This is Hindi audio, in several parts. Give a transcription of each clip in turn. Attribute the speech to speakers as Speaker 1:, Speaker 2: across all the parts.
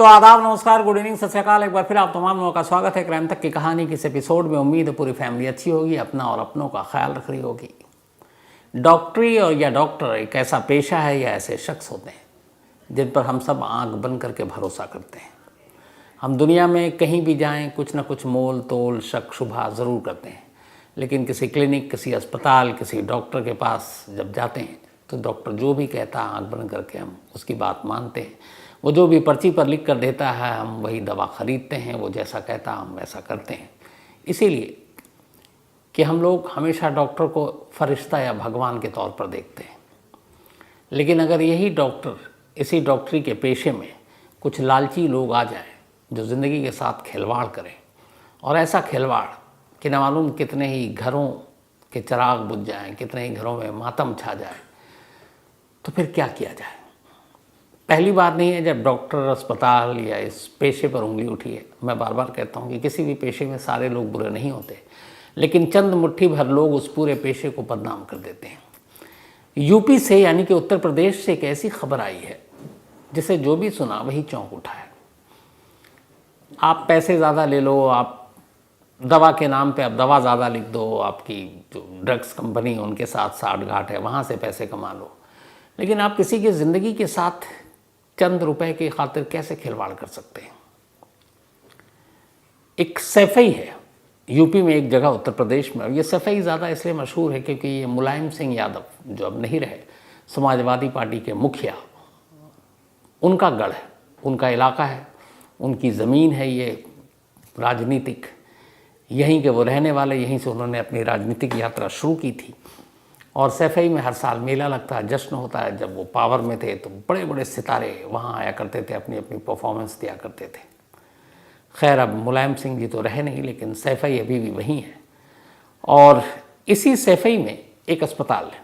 Speaker 1: तो आदाब, नमस्कार, गुड इवनिंग, सत श्री अकाल। एक बार फिर आप तमाम लोगों का स्वागत है क्राइम तक की कहानी की इस एपिसोड में। उम्मीद है पूरी फैमिली अच्छी होगी, अपना और अपनों का ख्याल रख रही होगी। डॉक्टरी और या डॉक्टर एक ऐसा पेशा है या ऐसे शख्स होते हैं जिन पर हम सब आंख बंद करके भरोसा करते हैं। हम दुनिया में कहीं भी जाएं कुछ ना कुछ मोल तोल शक शुबा ज़रूर करते हैं, लेकिन किसी क्लिनिक, किसी अस्पताल, किसी डॉक्टर के पास जब जाते हैं तो डॉक्टर जो भी कहता है आंख बंद करके हम उसकी बात मानते हैं। वो जो भी पर्ची पर लिख कर देता है हम वही दवा ख़रीदते हैं, वो जैसा कहता हम वैसा करते हैं। इसीलिए कि हम लोग हमेशा डॉक्टर को फरिश्ता या भगवान के तौर पर देखते हैं। लेकिन अगर यही डॉक्टर इसी डॉक्टरी के पेशे में कुछ लालची लोग आ जाएं जो ज़िंदगी के साथ खिलवाड़ करें, और ऐसा खिलवाड़ कि न मालूम कितने ही घरों के चिराग बुझ जाएं, कितने ही घरों में मातम छा जाए, तो फिर क्या किया जाए। पहली बात नहीं है जब डॉक्टर, अस्पताल या इस पेशे पर उंगली उठी है। मैं बार बार कहता हूँ कि किसी भी पेशे में सारे लोग बुरे नहीं होते, लेकिन चंद मुट्ठी भर लोग उस पूरे पेशे को बदनाम कर देते हैं। यूपी से यानी कि उत्तर प्रदेश से एक ऐसी खबर आई है जिसे जो भी सुना वही चौंक उठा है। आप पैसे ज़्यादा ले लो, आप दवा के नाम पे आप दवा ज़्यादा लिख दो, आपकी जो ड्रग्स कंपनी उनके साथ साठगांठ है, वहाँ से पैसे कमा लो, लेकिन आप किसी की ज़िंदगी के साथ चंद रुपए की खातिर कैसे खिलवाड़ कर सकते हैं। एक सैफई है यूपी में एक जगह उत्तर प्रदेश में, और ये सैफई ज़्यादा इसलिए मशहूर है क्योंकि ये मुलायम सिंह यादव जो अब नहीं रहे, समाजवादी पार्टी के मुखिया, उनका गढ़ है, उनका इलाका है, उनकी ज़मीन है। ये राजनीतिक यहीं के वो रहने वाले, यहीं से उन्होंने अपनी राजनीतिक यात्रा शुरू की थी। और सैफई में हर साल मेला लगता है, जश्न होता है। जब वो पावर में थे तो बड़े बड़े सितारे वहाँ आया करते थे, अपनी अपनी परफॉर्मेंस दिया करते थे। खैर अब मुलायम सिंह जी तो रहे नहीं, लेकिन सैफई अभी भी वहीं है। और इसी सैफई में एक अस्पताल है,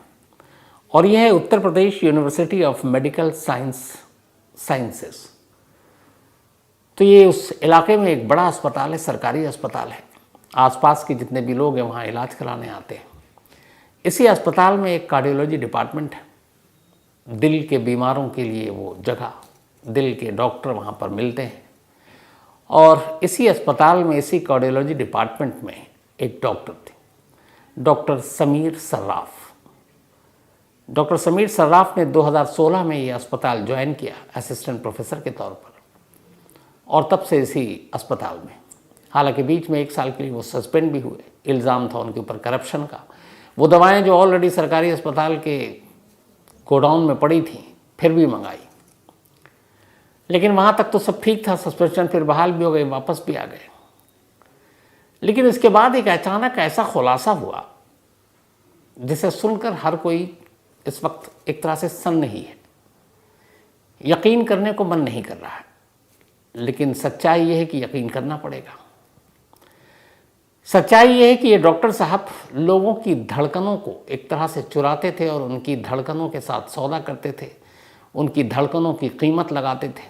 Speaker 1: और यह है Uttar Pradesh university of medical sciences. तो ये उस इलाके में एक बड़ा अस्पताल है, सरकारी अस्पताल है। आसपास के जितने भी लोग हैं वहाँ इलाज कराने आते हैं। इसी अस्पताल में एक कार्डियोलॉजी डिपार्टमेंट है, दिल के बीमारों के लिए वो जगह, दिल के डॉक्टर वहाँ पर मिलते हैं। और इसी अस्पताल में, इसी कार्डियोलॉजी डिपार्टमेंट में एक डॉक्टर थे, डॉक्टर समीर सर्राफ। डॉक्टर समीर सर्राफ ने 2016 में ये अस्पताल ज्वाइन किया असिस्टेंट प्रोफेसर के तौर पर, और तब से इसी अस्पताल में, हालांकि बीच में 1 साल के लिए वो सस्पेंड भी हुए। इल्ज़ाम था उनके ऊपर करप्शन का। वो दवाएं जो ऑलरेडी सरकारी अस्पताल के गोडाउन में पड़ी थी फिर भी मंगाई, लेकिन वहाँ तक तो सब ठीक था। सस्पेंशन फिर बहाल भी हो गए, वापस भी आ गए। लेकिन इसके बाद एक अचानक ऐसा खुलासा हुआ जिसे सुनकर हर कोई इस वक्त एक तरह से सन्न ही है, यकीन करने को मन नहीं कर रहा है। लेकिन सच्चाई ये है कि यकीन करना पड़ेगा। सच्चाई ये है कि ये डॉक्टर साहब लोगों की धड़कनों को एक तरह से चुराते थे और उनकी धड़कनों के साथ सौदा करते थे, उनकी धड़कनों की कीमत लगाते थे,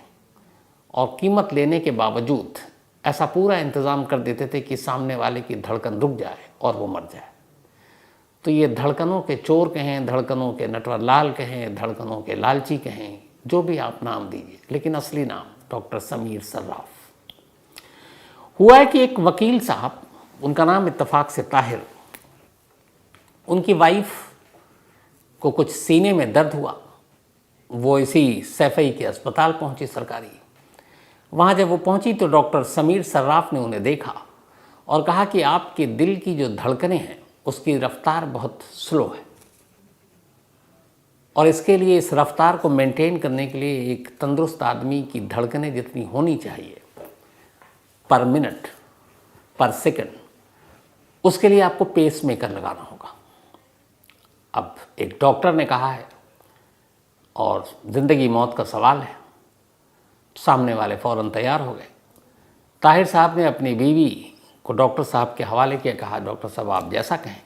Speaker 1: और कीमत लेने के बावजूद ऐसा पूरा इंतज़ाम कर देते थे कि सामने वाले की धड़कन रुक जाए और वो मर जाए। तो ये धड़कनों के चोर कहें, धड़कनों के नटवर लाल कहें, धड़कनों के लालची कहें, जो भी आप नाम दीजिए, लेकिन असली नाम डॉक्टर समीर सर्राफ। हुआ है कि एक वकील साहब, उनका नाम इत्तफाक से ताहिर, उनकी वाइफ को कुछ सीने में दर्द हुआ। वो इसी सैफई के अस्पताल पहुंची सरकारी। वहाँ जब वो पहुंची तो डॉक्टर समीर सर्राफ ने उन्हें देखा और कहा कि आपके दिल की जो धड़कनें हैं उसकी रफ्तार बहुत स्लो है, और इसके लिए, इस रफ्तार को मेंटेन करने के लिए एक तंदुरुस्त आदमी की धड़कनें जितनी होनी चाहिए पर मिनट, पर सेकंड, उसके लिए आपको पेस मेकर लगाना होगा। अब एक डॉक्टर ने कहा है और ज़िंदगी मौत का सवाल है, सामने वाले फ़ौरन तैयार हो गए। ताहिर साहब ने अपनी बीवी को डॉक्टर साहब के हवाले किया, कहा डॉक्टर साहब आप जैसा कहें।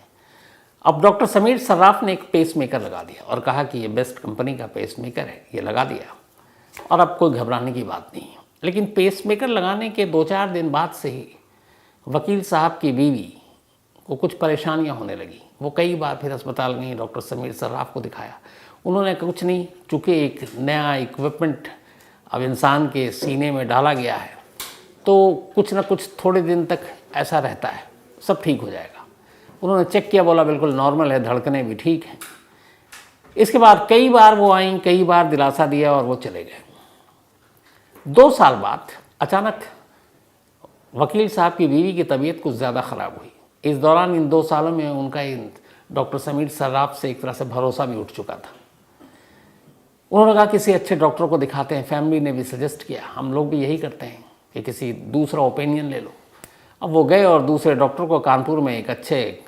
Speaker 1: अब डॉक्टर समीर सर्राफ ने एक पेस मेकर लगा दिया और कहा कि ये बेस्ट कंपनी का पेस मेकर है, ये लगा दिया और अब कोई घबराने की बात नहीं है। लेकिन पेस मेकर लगाने के 2-4 दिन बाद से ही वकील साहब की बीवी को कुछ परेशानियां होने लगी। वो कई बार फिर अस्पताल गई, डॉक्टर समीर सर्राफ को दिखाया। उन्होंने कुछ नहीं, चूँकि एक नया इक्विपमेंट अब इंसान के सीने में डाला गया है तो कुछ ना कुछ थोड़े दिन तक ऐसा रहता है, सब ठीक हो जाएगा। उन्होंने चेक किया, बोला बिल्कुल नॉर्मल है, धड़कनें भी ठीक हैं। इसके बाद कई बार वो आई, कई बार दिलासा दिया और वो चले गए। 2 साल बाद अचानक वकील साहब की बीवी की तबीयत कुछ ज़्यादा ख़राब हुई। इस दौरान इन 2 सालों में उनका डॉक्टर समीर सर्राफ से एक तरह से भरोसा भी उठ चुका था। उन्होंने कहा किसी अच्छे डॉक्टर को दिखाते हैं। फैमिली ने भी सजेस्ट किया, हम लोग भी यही करते हैं कि किसी दूसरा ओपिनियन ले लो। अब वो गए और दूसरे डॉक्टर को कानपुर में एक अच्छे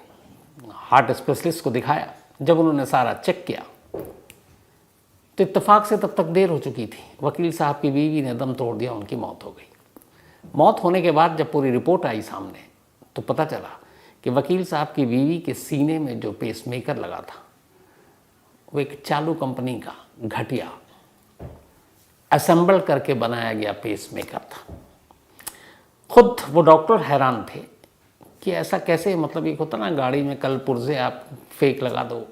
Speaker 1: हार्ट स्पेशलिस्ट को दिखाया। जब उन्होंने सारा चेक किया तो इत्तेफाक से तब तक देर हो चुकी थी। वकील साहब की बीवी ने दम तोड़ दिया, उनकी मौत हो गई। मौत होने के बाद जब पूरी रिपोर्ट आई सामने तो पता चला कि वकील साहब की बीवी के सीने में जो पेसमेकर लगा था वो एक चालू कंपनी का घटिया असेंबल करके बनाया गया पेसमेकर था। खुद वो डॉक्टर हैरान थे कि ऐसा कैसे, मतलब एक होता ना गाड़ी में कल पुर्जे आप फेक लगा दो,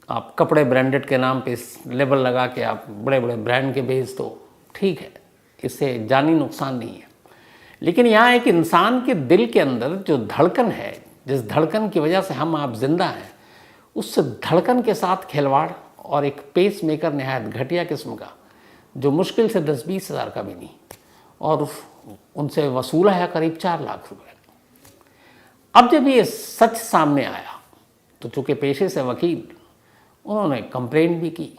Speaker 1: आप कपड़े ब्रांडेड के नाम पे लेबल लगा के आप बड़े बड़े ब्रांड के बेच दो, ठीक है, इससे जानी नुकसान नहीं है। लेकिन यहाँ एक इंसान के दिल के अंदर जो धड़कन है, जिस धड़कन की वजह से हम आप जिंदा हैं, उस धड़कन के साथ खिलवाड़ और एक पेस मेकर नहायत घटिया किस्म का, जो मुश्किल से 10-20 हज़ार का भी नहीं, और उनसे वसूला है करीब 4 लाख रुपए। अब जब ये सच सामने आया तो चूँकि पेशे से वकील, उन्होंने कंप्लेंट भी की।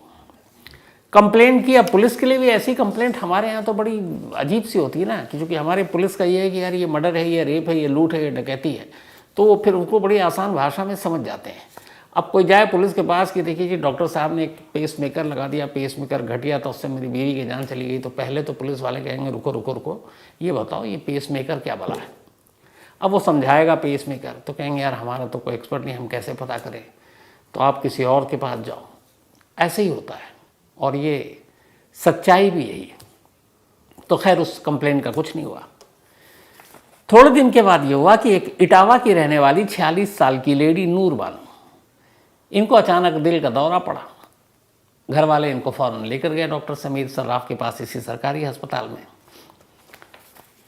Speaker 1: कंप्लेंट किया पुलिस के लिए भी। ऐसी कंप्लेंट हमारे यहाँ तो बड़ी अजीब सी होती है ना, कि चूँकि हमारे पुलिस का ये है कि यार ये मर्डर है, ये रेप है, ये लूट है, ये डकैती है, तो वो फिर उनको बड़ी आसान भाषा में समझ जाते हैं। अब कोई जाए पुलिस के पास कि देखिए जी डॉक्टर साहब ने एक पेस मेकर लगा दिया, पेस मेकर घटिया, तो उससे मेरी बीवी की जान चली गई, तो पहले तो पुलिस वाले कहेंगे रुको रुको रुको, ये बताओ ये पेस मेकर क्या भला है। अब वो समझाएगा पेस मेकर, तो कहेंगे यार हमारा तो कोई एक्सपर्ट नहीं, हम कैसे पता करें, तो आप किसी और के पास जाओ। ऐसे ही होता है और ये सच्चाई भी यही है। तो खैर उस कंप्लेंट का कुछ नहीं हुआ। थोड़े दिन के बाद ये हुआ कि एक इटावा की रहने वाली 46 साल की लेडी नूर बानो, इनको अचानक दिल का दौरा पड़ा। घर वाले इनको फ़ौरन लेकर गए डॉक्टर समीर सर्राफ के पास, इसी सरकारी अस्पताल में।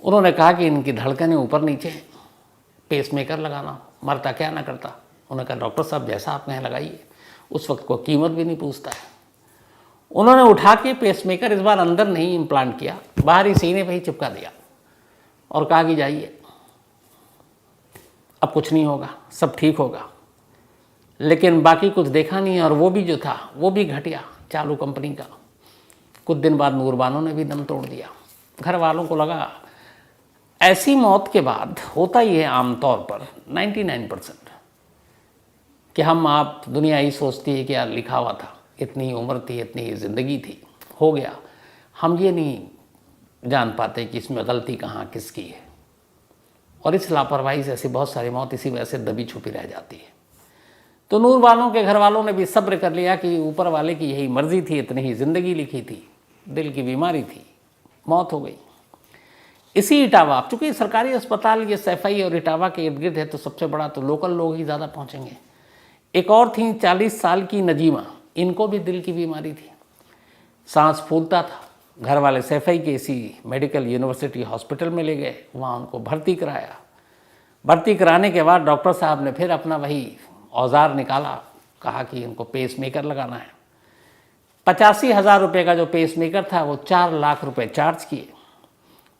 Speaker 1: उन्होंने कहा कि इनकी धड़कनें ऊपर नीचे, पेसमेकर लगाना, मरता क्या ना करता। उन्होंने कहा डॉक्टर साहब जैसा आप कहें लगाइए, उस वक्त को कीमत भी नहीं पूछता है। उन्होंने उठा के पेसमेकर इस बार अंदर नहीं इम्प्लांट किया, बाहर ही सीने पे ही चिपका दिया और कहा कि जाइए, अब कुछ नहीं होगा, सब ठीक होगा। लेकिन बाकी कुछ देखा नहीं, और वो भी जो था वो भी घटिया, चालू कंपनी का। कुछ दिन बाद नूर बानो ने भी दम तोड़ दिया। घर वालों को लगा, ऐसी मौत के बाद होता ही है आमतौर पर 99% कि हम आप दुनिया ही सोचती है कि यार लिखा हुआ था, इतनी उम्र थी, इतनी ज़िंदगी थी, हो गया। हम ये नहीं जान पाते कि इसमें गलती कहाँ किसकी है, और इस लापरवाही से ऐसी बहुत सारी मौत इसी वजह से दबी छुपी रह जाती है। तो नूर बानो के घर वालों ने भी सब्र कर लिया कि ऊपर वाले की यही मर्जी थी, इतनी ही ज़िंदगी लिखी थी, दिल की बीमारी थी, मौत हो गई। इसी इटावा, चूँकि सरकारी अस्पताल ये सैफई और इटावा के इर्द गिर्द है, तो सबसे बड़ा तो लोकल लोग ही ज़्यादा पहुँचेंगे। एक और थी 40 साल की नजीमा, इनको भी दिल की बीमारी थी, सांस फूलता था। घर वाले सैफई के इसी मेडिकल यूनिवर्सिटी हॉस्पिटल में ले गए, वहाँ उनको भर्ती कराया। भर्ती कराने के बाद डॉक्टर साहब ने फिर अपना वही औजार निकाला, कहा कि इनको पेसमेकर लगाना है। 85,000 रुपये का जो पेसमेकर था वो 4 लाख रुपए चार्ज किए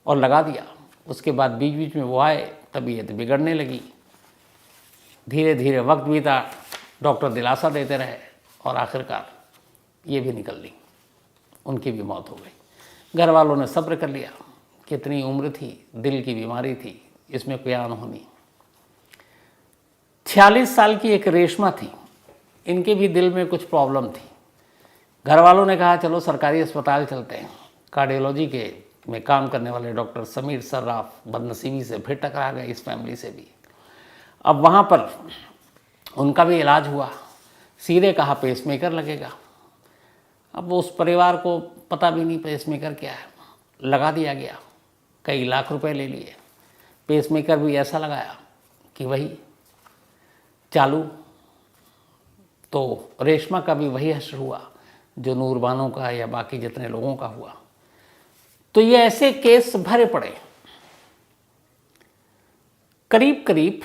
Speaker 1: और लगा दिया। उसके बाद बीच बीच में वो आए, तबीयत बिगड़ने लगी। धीरे धीरे वक्त बीता, डॉक्टर दिलासा देते रहे, और आखिरकार ये भी निकल ली, उनकी भी मौत हो गई। घर वालों ने सब्र कर लिया, कितनी उम्र थी, दिल की बीमारी थी, इसमें कोई अनहोनी। 46 साल की एक रेशमा थी, इनके भी दिल में कुछ प्रॉब्लम थी। घर वालों ने कहा चलो सरकारी अस्पताल चलते हैं। कार्डियोलॉजी के में काम करने वाले डॉक्टर समीर सर्राफ बदनसीबी से फिर टकरा गए इस फैमिली से भी। अब वहाँ पर उनका भी इलाज हुआ, सीधे कहा पेसमेकर लगेगा। अब उस परिवार को पता भी नहीं पेसमेकर क्या है, लगा दिया गया। कई लाख रुपए ले लिए। पेसमेकर भी ऐसा लगाया कि वही चालू। तो रेशमा का भी वही हश्र हुआ जो नूर बानो का या बाकी जितने लोगों का हुआ। तो ये ऐसे केस भरे पड़े, करीब करीब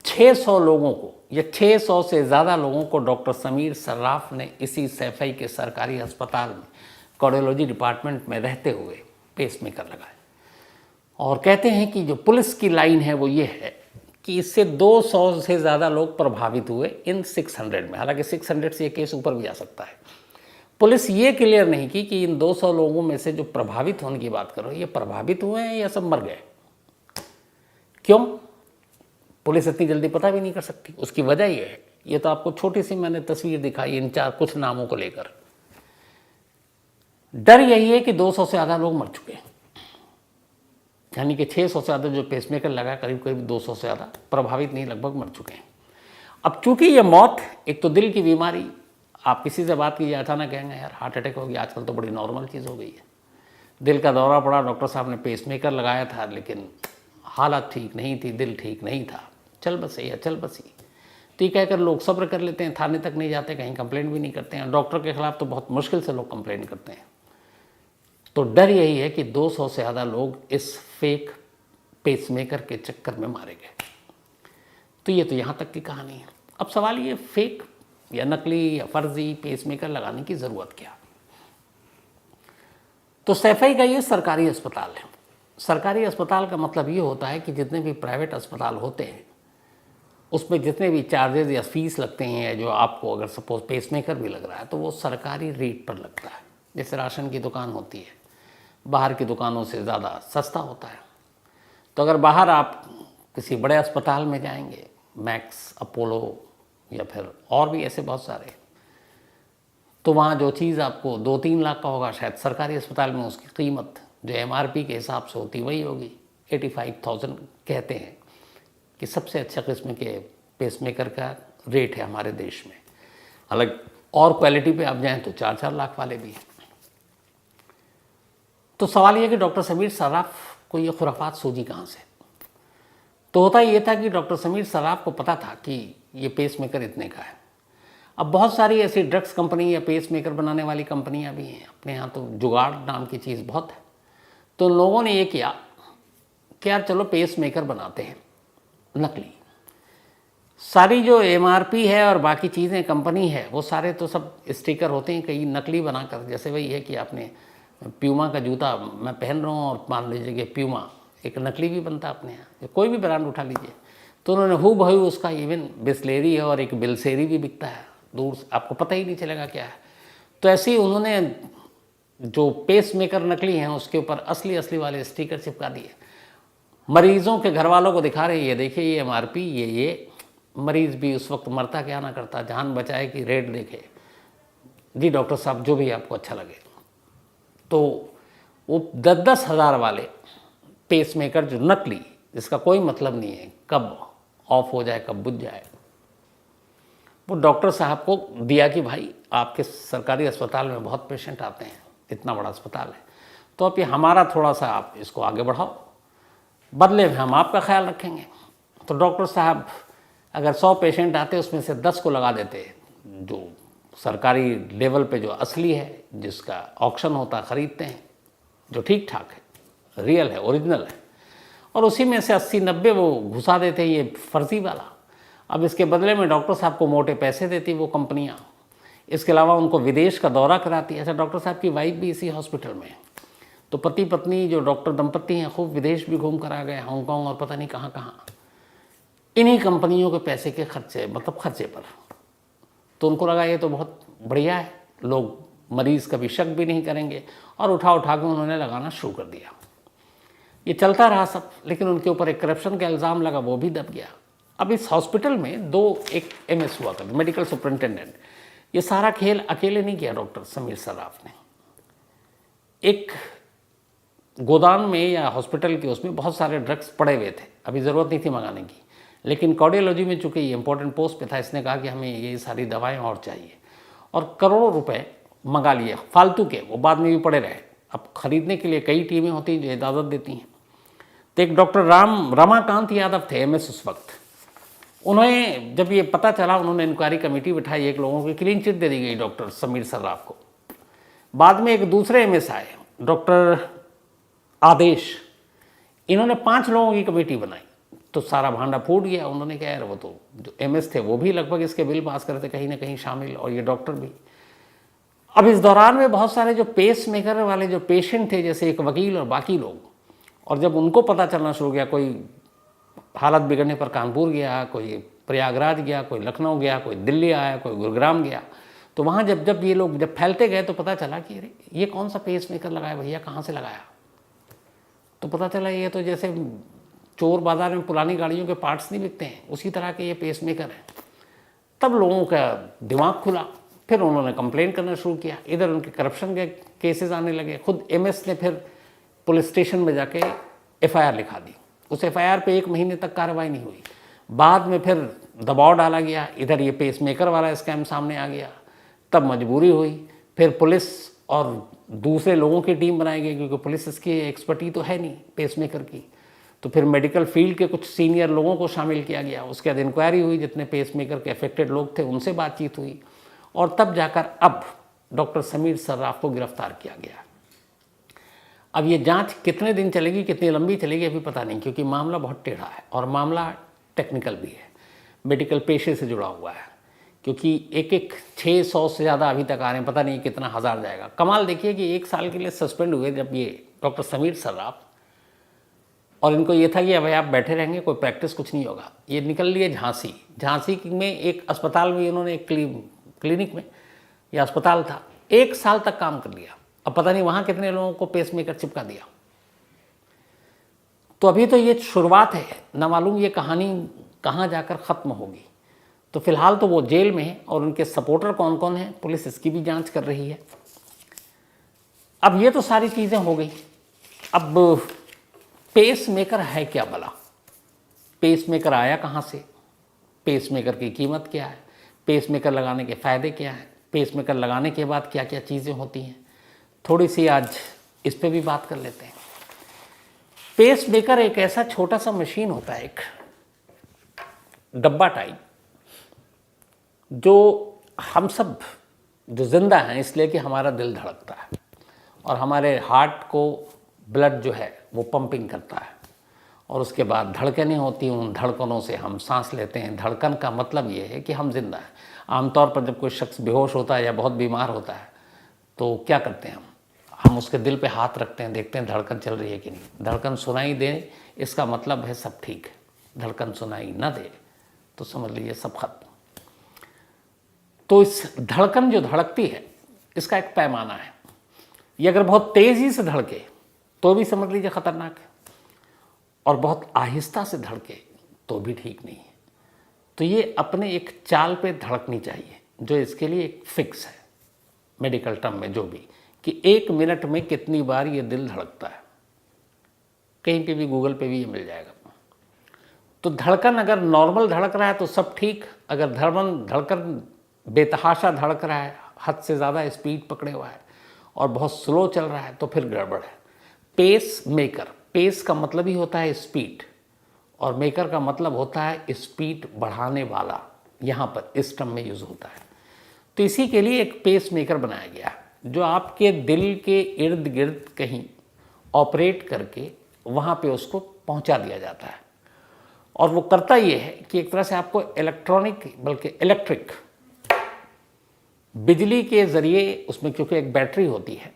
Speaker 1: 600 लोगों को या 600 से ज़्यादा लोगों को डॉक्टर समीर सर्राफ ने इसी सैफई के सरकारी अस्पताल में कार्डियोलॉजी डिपार्टमेंट में रहते हुए पेसमेकर लगाए। और कहते हैं कि जो पुलिस की लाइन है वो ये है कि इससे 200 से ज़्यादा लोग प्रभावित हुए इन 600 में। हालांकि 600 से ये केस ऊपर भी आ सकता है। पुलिस ये क्लियर नहीं की कि इन 200 लोगों में से जो प्रभावित होने की बात करो, ये प्रभावित हुए हैं या सब मर गए। क्यों? पुलिस इतनी जल्दी पता भी नहीं कर सकती। उसकी वजह ये है, ये तो आपको छोटी सी मैंने तस्वीर दिखाई इन कुछ नामों को लेकर। डर यही है कि 200 से ज़्यादा लोग मर चुके हैं, यानी कि 600 से ज़्यादा जो पेसमेकर लगा, करीब करीब 200 से ज़्यादा प्रभावित नहीं, लगभग मर चुके हैं। अब चूंकि ये मौत, एक तो दिल की बीमारी, आप किसी से बात कीजिए अचानक कहेंगे यार हार्ट अटैक हो गया, आजकल तो बड़ी नॉर्मल चीज़ हो गई है। दिल का दौरा पड़ा, डॉक्टर साहब ने पेसमेकर लगाया था, लेकिन हालत ठीक नहीं थी, दिल ठीक नहीं था, चल बसे या चल बसी, तो ये कहकर लोग सब्र कर लेते हैं, थाने तक नहीं जाते, कहीं कंप्लेंट भी नहीं करते हैं। डॉक्टर के खिलाफ तो बहुत मुश्किल से लोग कंप्लेंट करते हैं। तो डर यही है कि 200 से ज़्यादा लोग इस फेक पेसमेकर के चक्कर में मारे गए। तो ये तो यहाँ तक की कहानी है। अब सवाल ये, फेक या नकली या फर्जी पेसमेकर लगाने की ज़रूरत क्या? तो सैफई का ये सरकारी अस्पताल है। सरकारी अस्पताल का मतलब ये होता है कि जितने भी प्राइवेट अस्पताल होते हैं उसमें जितने भी चार्जेस या फीस लगते हैं, जो आपको अगर सपोज पेसमेकर भी लग रहा है तो वो सरकारी रेट पर लगता है। जैसे राशन की दुकान होती है, बाहर की दुकानों से ज़्यादा सस्ता होता है। तो अगर बाहर आप किसी बड़े अस्पताल में जाएंगे, मैक्स, अपोलो या फिर और भी ऐसे बहुत सारे, तो वहाँ जो चीज़ आपको 2-3 लाख का होगा, शायद सरकारी अस्पताल में उसकी कीमत जो MRP के हिसाब से होती वही होगी। 85,000 कहते हैं कि सबसे अच्छा किस्म के पेसमेकर का रेट है हमारे देश में। अलग और क्वालिटी पे आप जाएं तो 4-4 लाख वाले भी हैं। तो सवाल ये कि डॉक्टर समीर सर्राफ को ये खुराफात सूझी कहाँ से? तो होता ये था कि डॉक्टर समीर सर्राफ को पता था कि ये पेसमेकर इतने का है। अब बहुत सारी ऐसी ड्रग्स कंपनी या पेसमेकर बनाने वाली कंपनियां भी हैं अपने यहाँ, तो जुगाड़ नाम की चीज़ बहुत है। तो लोगों ने ये किया कि यार चलो पेसमेकर बनाते हैं नकली। सारी जो MRP है और बाकी चीज़ें कंपनी है वो सारे तो सब स्टिकर होते हैं कई नकली बनाकर। जैसे वही है कि आपने प्यूमा का जूता मैं पहन रहा हूँ और मान लीजिए कि प्यूमा एक नकली भी बनता है अपने यहाँ, कोई भी ब्रांड उठा लीजिए, तो उन्होंने हूबहू उसका इवन बिस्लेरी है और एक बिलसेरी भी बिकता है, दूर से आपको पता ही नहीं चलेगा क्या है। तो ऐसे ही उन्होंने जो पेसमेकर नकली हैं उसके ऊपर असली वाले स्टिकर चिपका दिए। मरीजों के घर वालों को दिखा रहे, ये देखिए ये MRP, ये मरीज़ भी उस वक्त मरता क्या ना करता, जान बचाए कि रेट देखे जी डॉक्टर साहब जो भी आपको अच्छा लगे। तो वो 10-10 हज़ार वाले पेसमेकर जो नकली, जिसका कोई मतलब नहीं है कब ऑफ हो जाए कब बुझ जाए, वो डॉक्टर साहब को दिया कि भाई आपके सरकारी अस्पताल में बहुत पेशेंट आते हैं, इतना बड़ा अस्पताल है, तो अब ये हमारा थोड़ा सा आप इसको आगे बढ़ाओ, बदले में हम आपका ख्याल रखेंगे। तो डॉक्टर साहब अगर 100 पेशेंट आते उसमें से 10 को लगा देते, जो सरकारी लेवल पे जो असली है, जिसका ऑक्शन होता ख़रीदते हैं, जो ठीक ठाक है, रियल है, ओरिजिनल है, और उसी में से 80-90 वो घुसा देते ये फर्जी वाला। अब इसके बदले में डॉक्टर साहब को मोटे पैसे देती वो कंपनियां, इसके अलावा उनको विदेश का दौरा कराती है। अच्छा, डॉक्टर साहब की वाइफ भी इसी हॉस्पिटल में है, तो पति पत्नी जो डॉक्टर दंपत्ति हैं खूब विदेश भी घूम कर आ गए, हांगकांग और पता नहीं कहाँ कहाँ, इन्हीं कंपनियों के पैसे के खर्चे, मतलब खर्चे पर। तो उनको लगा ये तो बहुत बढ़िया है, लोग मरीज़ कभी शक भी नहीं करेंगे, और उठा के उन्होंने लगाना शुरू कर दिया। ये चलता रहा सब, लेकिन उनके ऊपर एक करप्शन का इल्ज़ाम लगा, वो भी दब गया। अब इस हॉस्पिटल में एक MS हुआ करते, मेडिकल सुपरिटेंडेंट। ये सारा खेल अकेले नहीं किया डॉक्टर समीर सर्राफ ने। एक गोदाम में या हॉस्पिटल के उसमें बहुत सारे ड्रग्स पड़े हुए थे, अभी ज़रूरत नहीं थी मंगाने की, लेकिन कार्डियोलॉजी में चूँकि ये इंपॉर्टेंट पोस्ट पे था, इसने कहा कि हमें ये सारी दवाएँ और चाहिए, और करोड़ों रुपए मंगा लिए फालतू के, वो बाद में भी पड़े रहे। अब ख़रीदने के लिए कई टीमें होती हैं जो इजाज़त देती हैं। तो एक डॉक्टर रमाकांत यादव थे MS उस वक्त, उन्हें जब ये पता चला, उन्होंने इंक्वायरी कमेटी बिठाई, एक लोगों की क्लीन चिट दे दी गई डॉक्टर समीर सर्राफ को। बाद में एक दूसरे MS आए, डॉक्टर आदेश, इन्होंने 5 लोगों की कमेटी बनाई तो सारा भांडा फूट गया। उन्होंने कहा यार वो तो जो एमएस थे वो भी लगभग इसके बिल पास करते कहीं ना कहीं शामिल, और ये डॉक्टर भी। अब इस दौरान में बहुत सारे जो पेस मेकर वाले जो पेशेंट थे, जैसे एक वकील और बाकी लोग, और जब उनको पता चलना शुरू गया, कोई हालत बिगड़ने पर कानपुर गया, कोई प्रयागराज गया, कोई लखनऊ गया, कोई दिल्ली आया, कोई गुरुग्राम गया, तो वहाँ जब ये लोग जब फैलते गए तो पता चला कि अरे ये कौन सा पेस मेकर लगाया भैया, कहाँ से लगाया? तो पता चला ये तो जैसे चोर बाज़ार में पुरानी गाड़ियों के पार्ट्स नहीं बिकते हैं, उसी तरह के ये पेस मेकर हैं। तब लोगों का दिमाग खुला, फिर उन्होंने कंप्लेन करना शुरू किया। इधर उनके करप्शन के केसेस आने लगे। खुद एमएस ने फिर पुलिस स्टेशन में जाके एफआईआर लिखा दी। उस एफआईआर पे 1 महीने तक कार्रवाई नहीं हुई। बाद में फिर दबाव डाला गया, इधर ये पेस मेकर वाला स्कैम सामने आ गया। तब मजबूरी हुई, फिर पुलिस और दूसरे लोगों की टीम बनाई गई, क्योंकि पुलिस इसकी एक्सपर्टी तो है नहीं पेस मेकर की। तो फिर मेडिकल फील्ड के कुछ सीनियर लोगों को शामिल किया गया। उसके बाद इंक्वायरी हुई, जितने पेस मेकर के अफेक्टेड लोग थे उनसे बातचीत हुई, और तब जाकर अब डॉक्टर समीर सर्राफ को गिरफ्तार किया गया। अब ये जांच कितने दिन चलेगी, कितनी लंबी चलेगी अभी पता नहीं, क्योंकि मामला बहुत टेढ़ा है और मामला टेक्निकल भी है, मेडिकल पेशे से जुड़ा हुआ है। क्योंकि एक 600 से ज़्यादा अभी तक आ रहे हैं, पता नहीं कितना हज़ार जाएगा। कमाल देखिए कि 1 साल के लिए सस्पेंड हुए जब ये डॉक्टर समीर सर्राफ, और इनको ये था कि भाई आप बैठे रहेंगे, कोई प्रैक्टिस कुछ नहीं होगा। ये निकल लिए झांसी। झांसी में एक अस्पताल में इन्होंने एक क्लिनिक में, या अस्पताल था, 1 साल तक काम कर लिया। अब पता नहीं वहाँ कितने लोगों को पेस मेकर चिपका दिया। तो अभी तो ये शुरुआत है, ना मालूम ये कहानी कहाँ जाकर ख़त्म होगी। तो फिलहाल तो वो जेल में है, और उनके सपोर्टर कौन कौन हैं पुलिस इसकी भी जांच कर रही है। अब ये तो सारी चीज़ें हो गई। अब पेस मेकर है क्या भला? पेस मेकर आया कहाँ से? पेस मेकर की कीमत क्या है? पेस मेकर लगाने के फ़ायदे क्या हैं? पेस मेकर लगाने के बाद क्या क्या चीज़ें होती हैं? थोड़ी सी आज इस पे भी बात कर लेते हैं। पेस मेकर एक ऐसा छोटा सा मशीन होता है, एक डब्बा टाइप, जो हम सब जो जिंदा हैं इसलिए कि हमारा दिल धड़कता है और हमारे हार्ट को ब्लड जो है वो पंपिंग करता है, और उसके बाद धड़कनें होती हैं, उन धड़कनों से हम सांस लेते हैं। धड़कन का मतलब ये है कि हम जिंदा हैं। आमतौर पर जब कोई शख्स बेहोश होता है या बहुत बीमार होता है तो क्या करते हैं हम उसके दिल पे हाथ रखते हैं, देखते हैं धड़कन चल रही है कि नहीं। धड़कन सुनाई दे इसका मतलब है सब ठीक है, धड़कन सुनाई ना दे तो समझ लीजिए सब खत्म। तो इस धड़कन जो धड़कती है इसका एक पैमाना है। ये अगर बहुत तेज़ी से धड़के तो भी समझ लीजिए ख़तरनाक है, और बहुत आहिस्ता से धड़के तो भी ठीक नहीं है। तो ये अपने एक चाल पे धड़कनी चाहिए, जो इसके लिए एक फिक्स है मेडिकल टर्म में, जो भी कि 1 मिनट में कितनी बार ये दिल धड़कता है। कहीं पे भी गूगल पे भी ये मिल जाएगा। तो धड़कन अगर नॉर्मल धड़क रहा है तो सब ठीक। अगर धड़कन बेतहाशा धड़क रहा है, हद से ज़्यादा स्पीड पकड़े हुआ है और बहुत स्लो चल रहा है तो फिर गड़बड़ है। पेस मेकर, पेस का मतलब ही होता है स्पीड, और मेकर का मतलब होता है स्पीड बढ़ाने वाला। यहाँ पर इस टर्म में यूज़ होता है। तो इसी के लिए एक पेस मेकर बनाया गया जो आपके दिल के इर्द गिर्द कहीं ऑपरेट करके वहाँ पे उसको पहुँचा दिया जाता है। और वो करता ये है कि एक तरह से आपको इलेक्ट्रिक बिजली के ज़रिए उसमें, क्योंकि एक बैटरी होती है,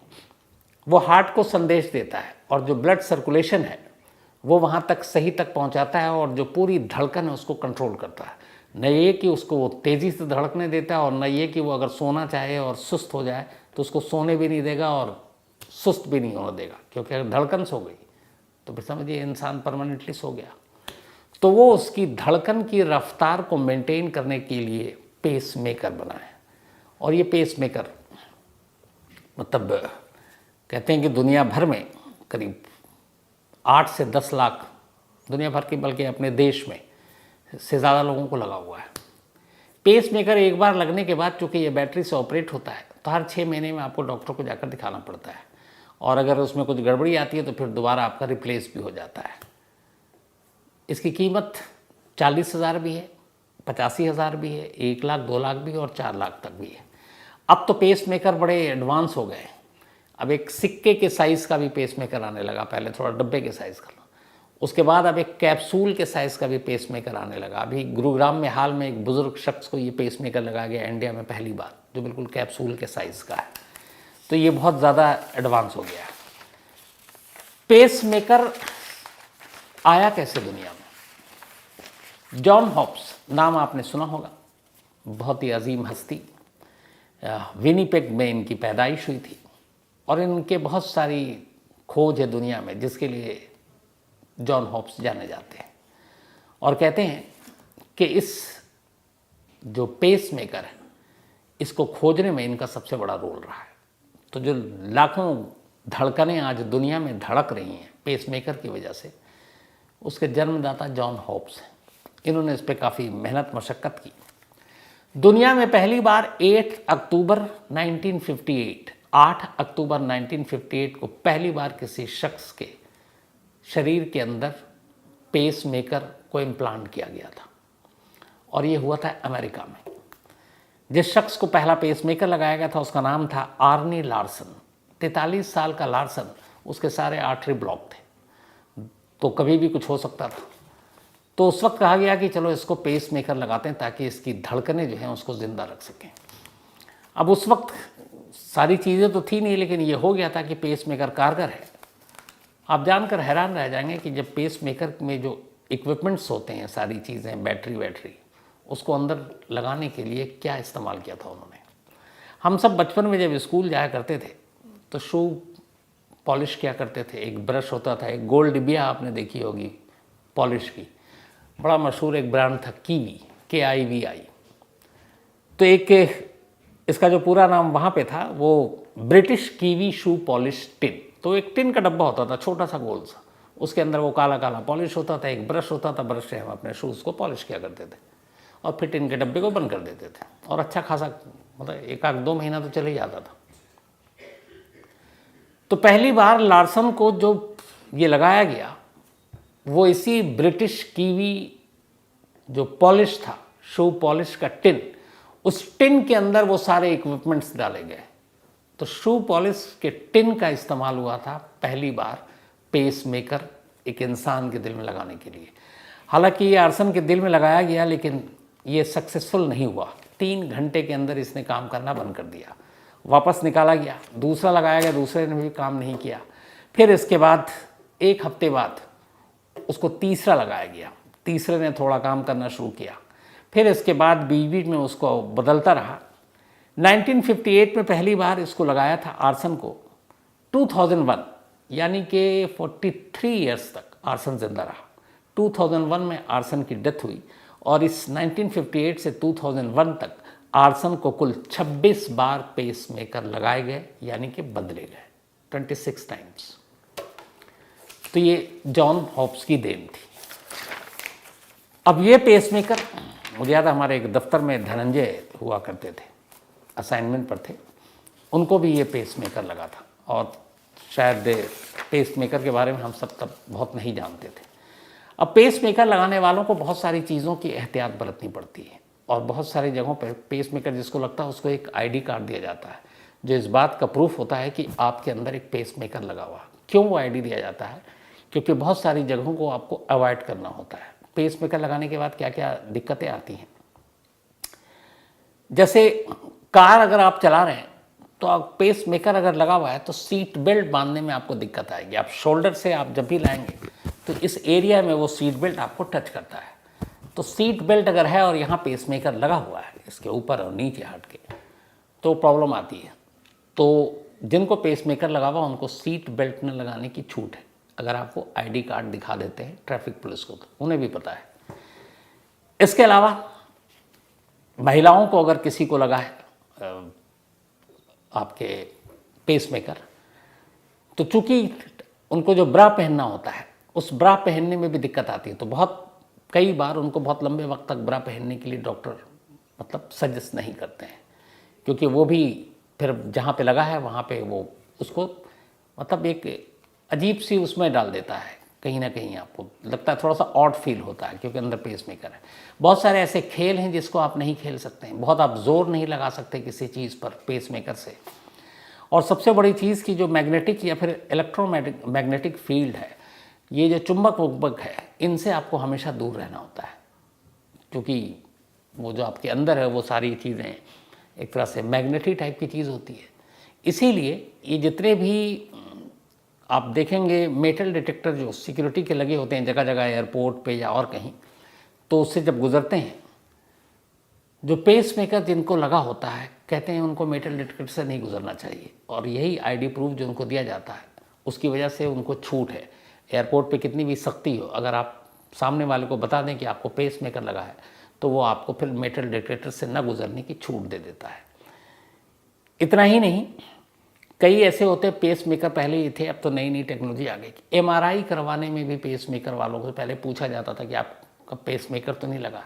Speaker 1: वो हार्ट को संदेश देता है और जो ब्लड सर्कुलेशन है वो वहाँ तक सही तक पहुँचाता है, और जो पूरी धड़कन है उसको कंट्रोल करता है। न ये कि उसको वो तेज़ी से धड़कने देता है, और न ये कि वो अगर सोना चाहे और सुस्त हो जाए तो उसको सोने भी नहीं देगा और सुस्त भी नहीं होने देगा। क्योंकि अगर धड़कन सो गई तो फिर समझिए इंसान परमानेंटली सो गया। तो वो उसकी धड़कन की रफ्तार को मेंटेन करने के लिए पेस मेकर बना है। और ये पेस मेकर मतलब कहते हैं कि दुनिया भर में करीब 8 से 10 लाख, दुनिया भर के बल्कि अपने देश में से ज़्यादा लोगों को लगा हुआ है। पेस मेकर एक बार लगने के बाद, चूँकि ये बैटरी से ऑपरेट होता है, तो हर 6 महीने में आपको डॉक्टर को जाकर दिखाना पड़ता है, और अगर उसमें कुछ गड़बड़ी आती है तो फिर दोबारा आपका रिप्लेस भी हो जाता है। इसकी कीमत 40,000 भी है, 85,000 भी है, 1 लाख, 2 लाख भी और 4 लाख तक भी है। अब तो पेस मेकर बड़े एडवांस हो गए। अब एक सिक्के के साइज़ का भी पेसमेकर आने लगा, पहले थोड़ा डब्बे के साइज़ का। उसके बाद अब एक कैप्सूल के साइज़ का भी पेसमेकर आने लगा। अभी गुरुग्राम में हाल में एक बुज़ुर्ग शख्स को ये पेसमेकर लगाया गया इंडिया में पहली बार, जो बिल्कुल कैप्सूल के साइज़ का है। तो ये बहुत ज़्यादा एडवांस हो गया है। पेसमेकर आया कैसे दुनिया में? जॉन हॉप्स नाम आपने सुना होगा, बहुत ही अजीम हस्ती। विनीपेग में इनकी पैदाइश हुई थी और इनके बहुत सारी खोज है दुनिया में जिसके लिए जॉन हॉप्स जाने जाते हैं। और कहते हैं कि इस जो पेसमेकर है इसको खोजने में इनका सबसे बड़ा रोल रहा है। तो जो लाखों धड़कनें आज दुनिया में धड़क रही हैं पेसमेकर की वजह से, उसके जन्मदाता जॉन हॉप्स हैं। इन्होंने इस पर काफ़ी मेहनत मशक्क़त की। दुनिया में पहली बार 8 अक्टूबर 1958 को पहली बार किसी शख्स के शरीर के अंदर पेसमेकर को इम्प्लांट किया गया था और ये हुआ था अमेरिका में। जिस शख्स को पहला पेसमेकर लगाया गया था उसका नाम था आर्नी लार्सन। 43 साल का लार्सन, उसके सारे आर्टरी ब्लॉक थे, तो कभी भी कुछ हो सकता था। तो उस वक्त कहा गया कि चलो इसको पेसमेकर लगाते हैं ताकि इसकी धड़कनें जो हैं उसको ज़िंदा रख सकें। अब उस वक्त सारी चीज़ें तो थी नहीं, लेकिन ये हो गया था कि पेसमेकर कारगर है। आप जानकर हैरान रह जाएंगे कि जब पेसमेकर में जो इक्विपमेंट्स होते हैं, सारी चीज़ें, बैटरी, उसको अंदर लगाने के लिए क्या इस्तेमाल किया था उन्होंने। हम सब बचपन में जब स्कूल जाया करते थे तो शू पॉलिश किया करते थे। एक ब्रश होता था, एक गोल्ड डिबिया आपने देखी होगी पॉलिश की, बड़ा मशहूर एक ब्रांड था कीवी, KIVI। तो एक इसका जो पूरा नाम वहाँ पे था वो British kiwi shoe polish tin. तो एक टिन का डब्बा होता था, छोटा सा गोल सा, उसके अंदर वो काला काला पॉलिश होता था, एक ब्रश होता था, ब्रश से हम अपने शूज़ को पॉलिश किया करते थे और फिर टिन के डब्बे को बंद कर देते थे और अच्छा खासा मतलब 1-2 महीना तो चल ही जाता था। तो पहली बार लार्सन को जो ये लगाया गया वो इसी ब्रिटिश कीवी जो पॉलिश था, शू पॉलिश का टिन, उस टिन के अंदर वो सारे इक्विपमेंट्स डाले गए। तो शू पॉलिश के टिन का इस्तेमाल हुआ था पहली बार पेसमेकर एक इंसान के दिल में लगाने के लिए। हालांकि ये आर्सन के दिल में लगाया गया लेकिन ये सक्सेसफुल नहीं हुआ। 3 घंटे के अंदर इसने काम करना बंद कर दिया, वापस निकाला गया, दूसरा लगाया गया, दूसरे ने भी काम नहीं किया। फिर इसके बाद 1 हफ्ते बाद उसको तीसरा लगाया गया, तीसरे ने थोड़ा काम करना शुरू किया। फिर इसके बाद बीच में उसको बदलता रहा। 1958 में पहली बार इसको लगाया था आर्सन को। 2001 यानी कि 43 ईयर्स तक आर्सन जिंदा रहा। 2001 में आर्सन की डेथ हुई और इस 1958 से 2001 तक आर्सन को कुल 26 बार पेसमेकर लगाए गए, यानी कि बदले गए 26 टाइम्स। तो ये जॉन हॉप्स की देन थी। अब ये पेसमेकर, मुझे याद है हमारे एक दफ्तर में धनंजय हुआ करते थे, असाइनमेंट पर थे, उनको भी ये पेसमेकर लगा था और शायद पेसमेकर के बारे में हम सब तब बहुत नहीं जानते थे। अब पेसमेकर लगाने वालों को बहुत सारी चीज़ों की एहतियात बरतनी पड़ती है और बहुत सारी जगहों पर पेसमेकर जिसको लगता है उसको एक ID कार्ड दिया जाता है जो इस बात का प्रूफ होता है कि आपके अंदर एक पेसमेकर लगा हुआ। क्यों वो ID दिया जाता है? क्योंकि बहुत सारी जगहों को आपको अवॉइड करना होता है। पेसमेकर लगाने के बाद क्या क्या दिक्कतें आती हैं, जैसे कार अगर आप चला रहे हैं तो आप पेसमेकर अगर लगा हुआ है तो सीट बेल्ट बांधने में आपको दिक्कत आएगी। आप शोल्डर से आप जब भी लाएंगे तो इस एरिया में वो सीट बेल्ट आपको टच करता है। तो सीट बेल्ट अगर है और यहाँ पेसमेकर लगा हुआ है इसके ऊपर और नीचे हट के, तो प्रॉब्लम आती है। तो जिनको पेसमेकर लगा हुआ उनको सीट बेल्ट न लगाने की छूट है, अगर आपको ID कार्ड दिखा देते हैं ट्रैफिक पुलिस को, तो उन्हें भी पता है। इसके अलावा महिलाओं को अगर किसी को लगा है आपके पेसमेकर, तो चूंकि उनको जो ब्रा पहनना होता है उस ब्रा पहनने में भी दिक्कत आती है। तो कई बार उनको बहुत लंबे वक्त तक ब्रा पहनने के लिए डॉक्टर मतलब सजेस्ट नहीं करते हैं, क्योंकि वो भी फिर जहाँ पे लगा है वहाँ पे वो उसको मतलब एक अजीब सी उसमें डाल देता है, कहीं ना कहीं आपको लगता है थोड़ा सा ऑड फील होता है क्योंकि अंदर पेसमेकर है। बहुत सारे ऐसे खेल हैं जिसको आप नहीं खेल सकते हैं, बहुत आप जोर नहीं लगा सकते किसी चीज़ पर पेसमेकर से। और सबसे बड़ी चीज़ कि जो मैग्नेटिक या फिर इलेक्ट्रोमैग्नेटिक फील्ड है, ये जो चुंबक वुंबक है, इनसे आपको हमेशा दूर रहना होता है, क्योंकि वो जो आपके अंदर है वो सारी चीज़ें एक तरह से मैग्नेटिक टाइप की चीज़ होती है। इसीलिए ये जितने भी आप देखेंगे मेटल डिटेक्टर जो सिक्योरिटी के लगे होते हैं जगह जगह, एयरपोर्ट पे या और कहीं, तो उससे जब गुजरते हैं, जो पेस मेकर जिनको लगा होता है कहते हैं उनको मेटल डिटेक्टर से नहीं गुजरना चाहिए, और यही आईडी प्रूफ जो उनको दिया जाता है उसकी वजह से उनको छूट है। एयरपोर्ट पे कितनी भी सख्ती हो, अगर आप सामने वाले को बता दें कि आपको पेस मेकर लगा है तो वो आपको फिर मेटल डिटेक्टर से न गुजरने की छूट दे देता है। इतना ही नहीं, कई ऐसे होते हैं पेस मेकर पहले ही थे, अब तो नई नई टेक्नोलॉजी आ गई। एमआरआई करवाने में भी पेस मेकर वालों को पहले पूछा जाता था कि आपका पेस मेकर तो नहीं लगा,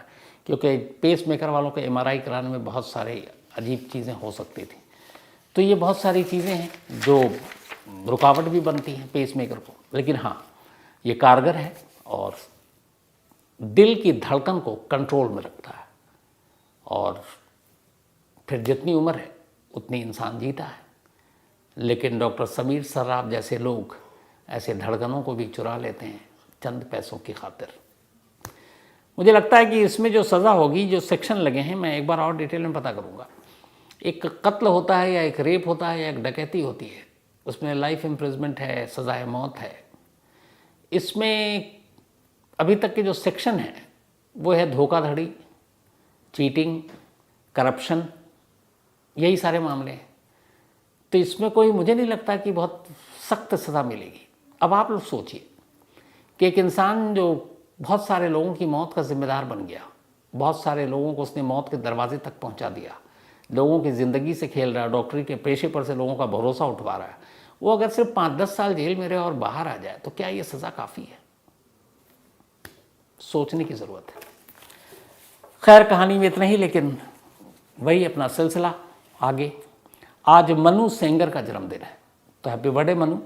Speaker 1: क्योंकि पेस मेकर वालों को एमआरआई कराने में बहुत सारे अजीब चीज़ें हो सकती थी। तो ये बहुत सारी चीज़ें हैं जो रुकावट भी बनती हैं पेस मेकर को, लेकिन हाँ ये कारगर है और दिल की धड़कन को कंट्रोल में रखता है, और फिर जितनी उम्र है उतनी इंसान जीता है। लेकिन डॉक्टर समीर सर्राफ जैसे लोग ऐसे धड़कनों को भी चुरा लेते हैं चंद पैसों की खातिर। मुझे लगता है कि इसमें जो सज़ा होगी, जो सेक्शन लगे हैं, मैं एक बार और डिटेल में पता करूँगा। एक कत्ल होता है या एक रेप होता है या एक डकैती होती है, उसमें लाइफ इम्प्रिजमेंट है, सज़ाए मौत है। इसमें अभी तक के जो सेक्शन है वो है धोखाधड़ी, चीटिंग, करप्शन, यही सारे मामले हैं। तो इसमें कोई, मुझे नहीं लगता कि बहुत सख्त सज़ा मिलेगी। अब आप लोग सोचिए कि एक इंसान जो बहुत सारे लोगों की मौत का जिम्मेदार बन गया, बहुत सारे लोगों को उसने मौत के दरवाजे तक पहुंचा दिया, लोगों की ज़िंदगी से खेल रहा है, डॉक्टरी के पेशे पर से लोगों का भरोसा उठवा रहा है, वो अगर सिर्फ 5-10 साल जेल में रहे और बाहर आ जाए तो क्या ये सज़ा काफ़ी है? सोचने की ज़रूरत है। खैर, कहानी में इतना ही, लेकिन वही अपना सिलसिला आगे। आज मनु सेंगर का जन्मदिन है, तो हैप्पी बर्थडे मनु।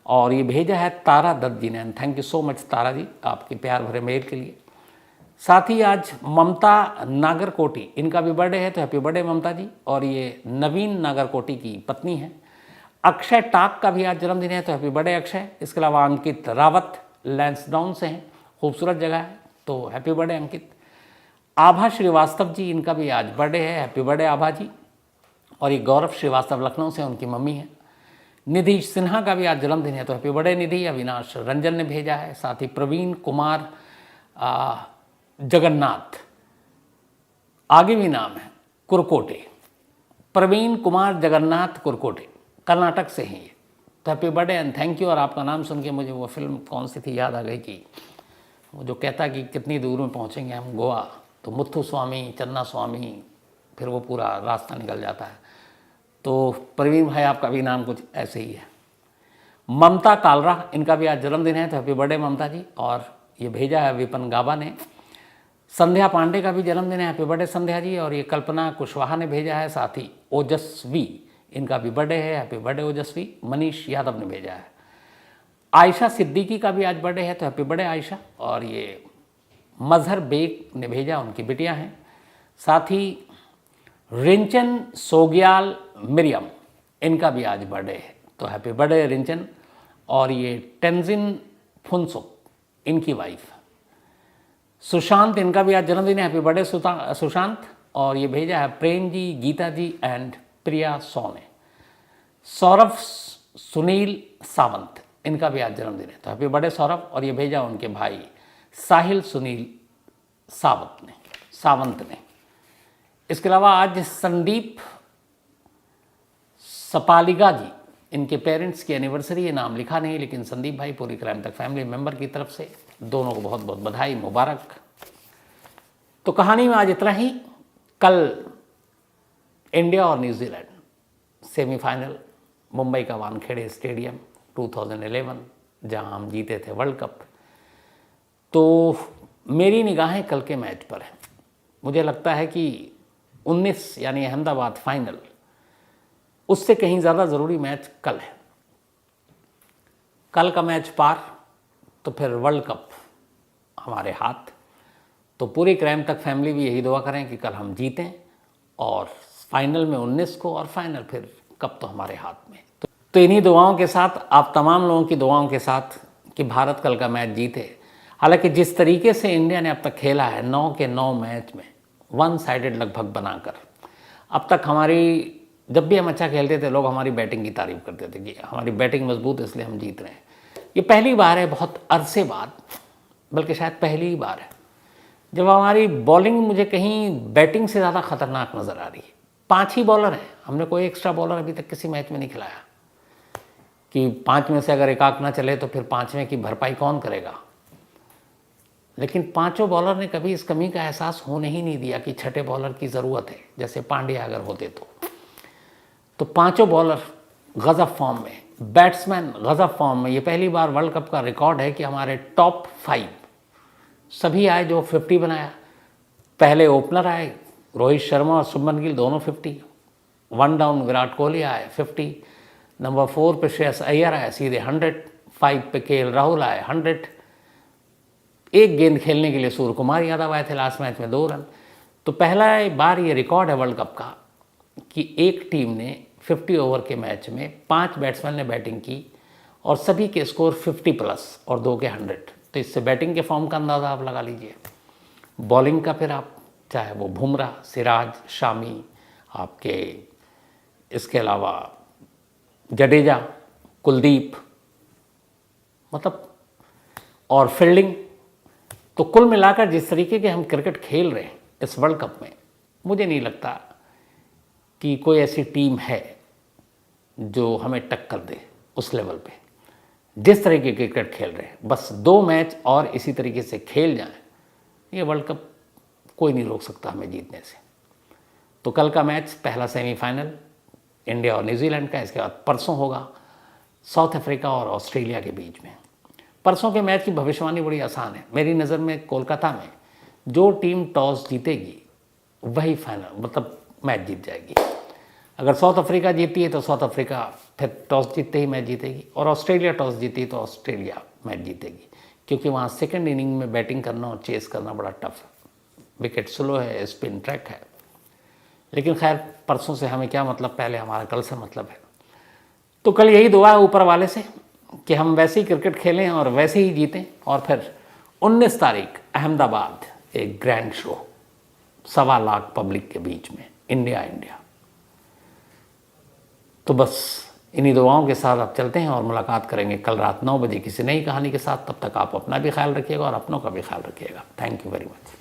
Speaker 1: और ये भेजा है तारा दत्त जी ने, and thank you so much Tara ji आपके प्यार भरे मेल के लिए। साथ ही आज ममता नागरकोटी, इनका भी बर्थडे है, तो हैप्पी बर्थडे ममता जी। और ये नवीन नागरकोटी की पत्नी है। अक्षय टाक का भी आज जन्मदिन है, तो हैप्पी बर्थडे अक्षय। इसके अलावा अंकित रावत लैंसडाउन से हैं, खूबसूरत जगह है, तो हैप्पी बर्थडे अंकित। आभा श्रीवास्तव जी, इनका भी आज बर्थडे है, हैप्पी बर्थडे आभा जी। और ये गौरव श्रीवास्तव लखनऊ से, उनकी मम्मी है। निधि सिन्हा का भी आज जन्मदिन है, तो हैप्पी बर्थडे निधि। अविनाश रंजन ने भेजा है। साथ ही प्रवीण कुमार जगन्नाथ, आगे भी नाम है, कुरकोटे, प्रवीण कुमार जगन्नाथ कुरकोटे, कर्नाटक से हैं ये, तो happy birthday and thank you. और आपका नाम सुन के मुझे वो फिल्म कौन सी थी याद आ गई, कि वो जो कहता कि कितनी दूर में पहुँचेंगे हम गोवा, तो मुथु स्वामी, चन्ना स्वामी, फिर वो पूरा रास्ता निकल जाता है। तो प्रवीण भाई आपका भी नाम कुछ ऐसे ही है। ममता कालरा, इनका भी आज जन्मदिन है, तो हैप्पी बर्थडे ममता जी। और ये भेजा है विपन गाबा ने। संध्या पांडे का भी जन्मदिन है, हैप्पी बर्थडे संध्या जी। और ये कल्पना कुशवाहा ने भेजा है। साथ ही ओजस्वी, इनका भी बर्थडे है, हैप्पी बर्थडे ओजस्वी। मनीष यादव ने भेजा है। आयशा सिद्दीकी का भी आज बर्थडे है, तो हैप्पी बर्थडे आयशा। और ये मजहर बेग ने भेजा, उनकी बिटिया हैं। साथ ही रिंचन सोग्याल मिरियम, इनका भी आज बर्थडे है, तो हैप्पी बर्थडे रिंचन। और ये टेंजिन फुनसुक, इनकी वाइफ। सुशांत, इनका भी आज जन्मदिन है, हैप्पी बर्थडे सुशांत। और ये भेजा है प्रेम जी, गीता जी एंड प्रिया सोने। सौरभ सुनील सावंत, इनका भी आज जन्मदिन है, तो हैप्पी बर्थडे सौरभ। और ये भेजा उनके भाई साहिल सुनील सावंत ने। इसके अलावा आज संदीप सपालिगा जी, इनके पेरेंट्स की एनिवर्सरी है, नाम लिखा नहीं, लेकिन संदीप भाई पूरी क्राइम तक फैमिली मेंबर की तरफ से दोनों को बहुत बहुत बधाई, मुबारक। तो कहानी में आज इतना ही। कल इंडिया और न्यूजीलैंड सेमीफाइनल, मुंबई का वानखेड़े स्टेडियम 2011, जहां हम जीते थे वर्ल्ड कप। तो मेरी निगाहें कल के मैच पर हैं। मुझे लगता है कि 19 यानी अहमदाबाद फाइनल, उससे कहीं ज़्यादा ज़रूरी मैच कल है। कल का मैच पार तो फिर वर्ल्ड कप हमारे हाथ। तो पूरी क्राइम तक फैमिली भी यही दुआ करें कि कल हम जीतें, और फाइनल में 19 को, और फाइनल फिर कप तो हमारे हाथ में। तो इन्हीं दुआओं के साथ, आप तमाम लोगों की दुआओं के साथ कि भारत कल का मैच जीते। हालांकि जिस तरीके से इंडिया ने अब तक खेला है 9 के 9 मैच में वन साइडेड लगभग बनाकर, अब तक हमारी, जब भी हम अच्छा खेलते थे लोग हमारी बैटिंग की तारीफ करते थे कि हमारी बैटिंग मजबूत है इसलिए हम जीत रहे हैं। ये पहली बार है बहुत अरसे बाद, बल्कि शायद पहली ही बार है जब हमारी बॉलिंग मुझे कहीं बैटिंग से ज़्यादा खतरनाक नज़र आ रही है। 5 ही बॉलर हैं, हमने कोई एक्स्ट्रा बॉलर अभी तक किसी मैच में नहीं खिलाया कि 5 में से अगर एक आंख ना चले तो फिर 5वें की भरपाई कौन करेगा। लेकिन 5 बॉलर ने कभी इस कमी का एहसास होने ही नहीं दिया कि छठे बॉलर की ज़रूरत है, जैसे पांड्या अगर होते तो 5 बॉलर गज़ब फॉर्म में, बैट्समैन गज़ब फॉर्म में। ये पहली बार वर्ल्ड कप का रिकॉर्ड है कि हमारे टॉप 5 सभी आए जो 50 बनाया। पहले ओपनर आए, रोहित शर्मा और शुभमन गिल दोनों 50, 1 डाउन विराट कोहली आए 50, नंबर 4 पे श्रेयस अय्यर आए सीधे 100, 5 पे केएल राहुल आए 100, एक गेंद खेलने के लिए सूर्य कुमार यादव आए थे लास्ट मैच में 2 रन। तो पहला बार ये रिकॉर्ड है वर्ल्ड कप का कि एक टीम ने 50 ओवर के मैच में 5 बैट्समैन ने बैटिंग की और सभी के स्कोर 50 प्लस और 2 के 100। तो इससे बैटिंग के फॉर्म का अंदाज़ा आप लगा लीजिए। बॉलिंग का फिर आप चाहे वो बुमराह, सिराज, शामी, आपके इसके अलावा जडेजा, कुलदीप, मतलब, और फील्डिंग, तो कुल मिलाकर जिस तरीके के हम क्रिकेट खेल रहे हैं इस वर्ल्ड कप में, मुझे नहीं लगता कि कोई ऐसी टीम है जो हमें टक्कर दे उस लेवल पे। जिस तरीके के क्रिकेट खेल रहे हैं, बस 2 मैच और इसी तरीके से खेल जाएं, ये वर्ल्ड कप कोई नहीं रोक सकता हमें जीतने से। तो कल का मैच पहला सेमीफाइनल इंडिया और न्यूजीलैंड का, इसके बाद परसों होगा साउथ अफ्रीका और ऑस्ट्रेलिया के बीच में। परसों के मैच की भविष्यवाणी बड़ी आसान है मेरी नज़र में। कोलकाता में जो टीम टॉस जीतेगी वही फाइनल, मतलब मैच जीत जाएगी। अगर साउथ अफ्रीका जीती है तो साउथ अफ्रीका फिर टॉस जीतते ही मैच जीतेगी, और ऑस्ट्रेलिया टॉस जीती है तो ऑस्ट्रेलिया मैच जीतेगी, क्योंकि वहाँ सेकंड इनिंग में बैटिंग करना और चेस करना बड़ा टफ है, विकेट स्लो है, स्पिन ट्रैक है। लेकिन खैर परसों से हमें क्या मतलब, पहले हमारा कल से मतलब है। तो कल यही दुआ है ऊपर वाले से कि हम वैसे ही क्रिकेट खेलें और वैसे ही जीतें, और फिर 19 तारीख अहमदाबाद एक ग्रैंड शो 1.25 लाख पब्लिक के बीच में, इंडिया। तो बस इन्हीं दुआओं के साथ आप चलते हैं और मुलाकात करेंगे कल रात 9 बजे किसी नई कहानी के साथ। तब तक आप अपना भी ख्याल रखिएगा और अपनों का भी ख्याल रखिएगा। Thank you very much.